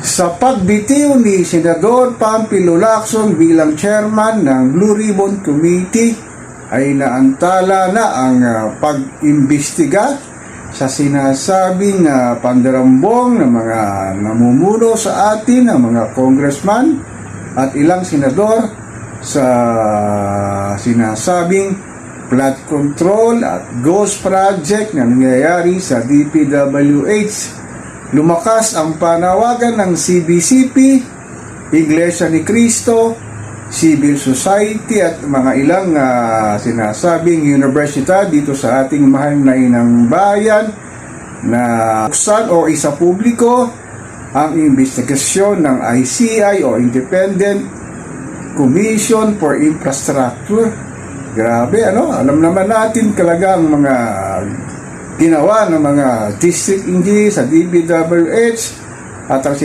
Sa pagbitiw ni Senador Pampilo Lacson bilang chairman ng Blue Ribbon Committee ay naantala na ang pag-imbestiga sa sinasabing pandarambong ng mga namumuno sa atin, ng mga congressman at ilang senador sa sinasabing flood control at ghost project na nangyayari sa DPWH. Lumakas ang panawagan ng CBCP, Iglesia ni Cristo, civil society at mga ilang sinasabing universidad dito sa ating mahal na inang bayan na buksan o isa publiko ang investigasyon ng ICI o Independent Commission for Infrastructure. Grabe, alam naman natin talaga ang mga ginawa ng mga district engineer sa DPWH at ang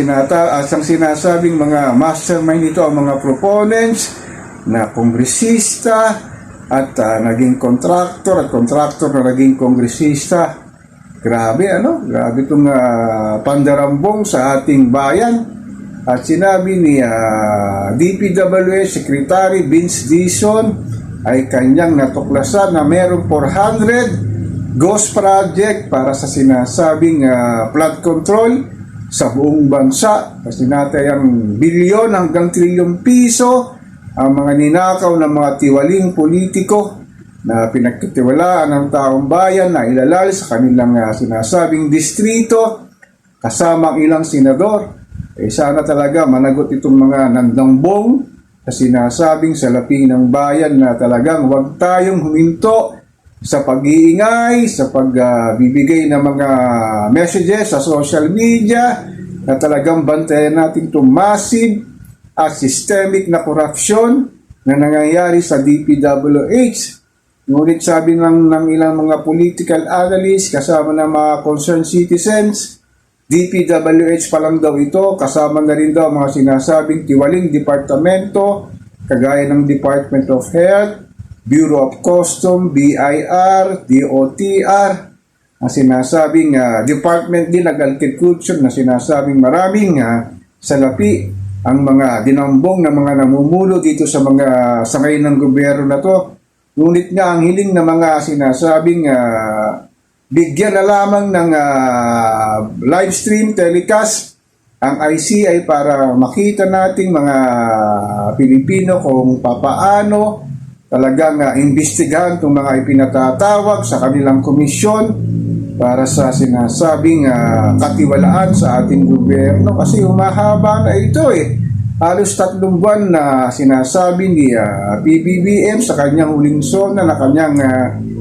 sinasabing mga mastermind nito, ang mga proponents na kongresista at naging contractor at contractor na naging kongresista. Grabe, grabe itong pandarambong sa ating bayan. At sinabi ni DPWH Secretary Vince Dizon ay kanyang natuklasan na mayroong 400 ghost project para sa sinasabing flood control sa buong bansa. Kasi natayang bilyon hanggang trilyong piso ang mga ninakaw ng mga tiwaling politiko na pinagtitiwalaan ng taong bayan na ilalal sa kanilang sinasabing distrito kasama ang ilang senador. Sana talaga managot itong mga nandambong sa sinasabing salapi ng bayan na talagang huwag tayong huminto sa pag-iingay, sa pagbibigay ng mga messages sa social media na talagang bantayan natin itong massive at systemic na korupsyon na nangyayari sa DPWH. Ngunit sabi ng ilang mga political analysts kasama ng mga concerned citizens, DPWH pa lang daw ito, kasama na rin daw mga sinasabing tiwaling departamento kagaya ng Department of Health, Bureau of Customs, BIR, DOTR, ang sinasabing department din ng agriculture na sinasabing maraming salapi ang mga dinambong ng mga namumulo dito sa mga sangay ng gobyerno na to. Ngunit nga ang hiling ng mga sinasabing bigyan na lamang ng live stream telecast ang ICI para makita nating mga Pilipino kung papaano talagang imbestigahan itong mga ipinatatawag sa kanilang komisyon para sa sinasabing katiwalaan sa ating gobyerno. Kasi humahaba na ito Halos 3 buwan na sinasabi ni PBBM sa kanyang huling sona na kanyang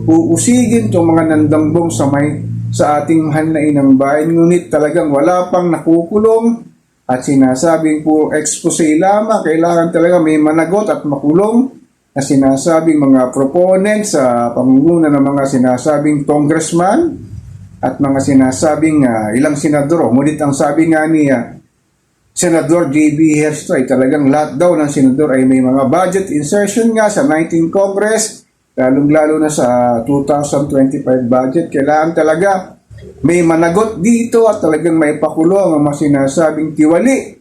uusigin itong mga nandambong sa ating mahal na inang bayan. Ngunit talagang wala pang nakukulong at sinasabing po expose lamang. Kailangan talaga may managot at makulong na sinasabing mga proponents sa pamumuno ng mga sinasabing congressman at mga sinasabing ilang senador. Ngunit ang sabi nga ni Senador J.B. Hersto ay talagang lahat daw ng senador ay may mga budget insertion nga sa 19th Congress, lalong-lalo na sa 2025 budget. Kailangan talaga may managot dito at talagang may pakulong ang mga sinasabing tiwali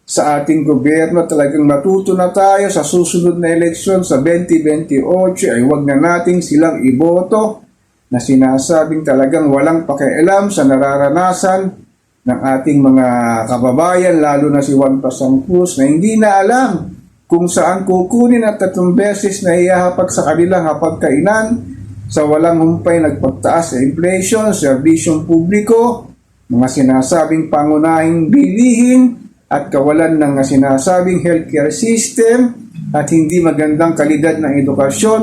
sa ating gobyerno. Talagang matuto na tayo sa susunod na eleksyon sa 2028 ay huwag na nating silang iboto na sinasabing talagang walang pakialam sa nararanasan ng ating mga kababayan, lalo na si Juan Pasang Cruz na hindi na alam kung saan kukunin at 3 beses na ihahapag sa kanilang hapagkainan sa walang humpay nagpagtaas sa inflation, serbisyong publiko, mga sinasabing pangunahing bilihin at kawalan ng sinasabing healthcare system at hindi magandang kalidad ng edukasyon.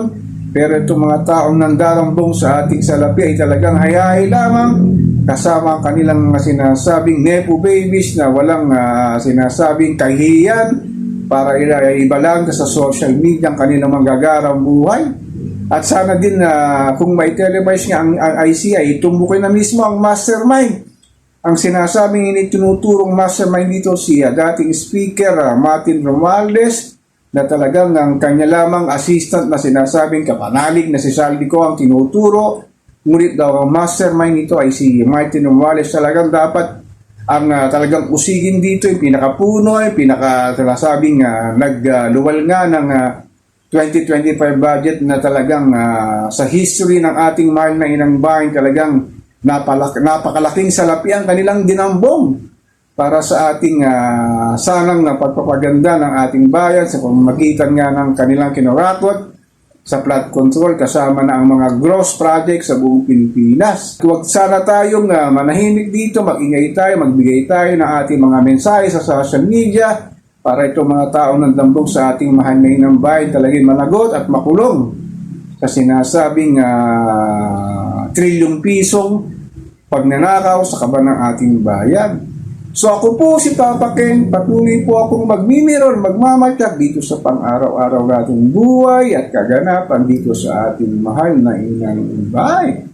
Pero itong mga taong nandarambong sa ating salapi ay talagang hayahay lamang kasama ang kanilang mga sinasabing nepo babies na walang sinasabing kahihiyan para ibalang sa social media ang kanilang magagarang buhay. At sana din kung may televise nga ang ICI, tumbukin na mismo ang mastermind. Ang sinasabing initinutulong mastermind dito si dating Speaker Martin Romualdez na talagang ang kanya lamang assistant na sinasabing kapanalig na si Saldico ang tinuturo. Ngunit daw ang mastermind nito ay si Martin Romualdez. Talagang dapat ang talagang usigin dito, yung pinakapuno, yung sinasabing nagluwal nga ng 2025 budget na talagang sa history ng ating mahal na inang bayan talagang napakalaking salapi ang kanilang dinambong para sa ating sanang pagpapaganda ng ating bayan sa pamamagitan nga ng kanilang kinoratot sa flood control kasama na ang mga gross projects sa buong Pilipinas. Huwag sana tayong manahimik dito, mag-ingay tayo, magbigay tayo ng ating mga mensahe sa social media para itong mga taong nandambog sa ating mahal na inang bayan talagang managot at makulong sa sinasabing trilyong pisong pagnanakaw sa kaban ng ating bayan. So ako po si Papa Ken, patuloy po akong magmimiron, magmamatyak dito sa pang-araw-araw nating buhay at kaganapan dito sa ating mahal na inang bayan.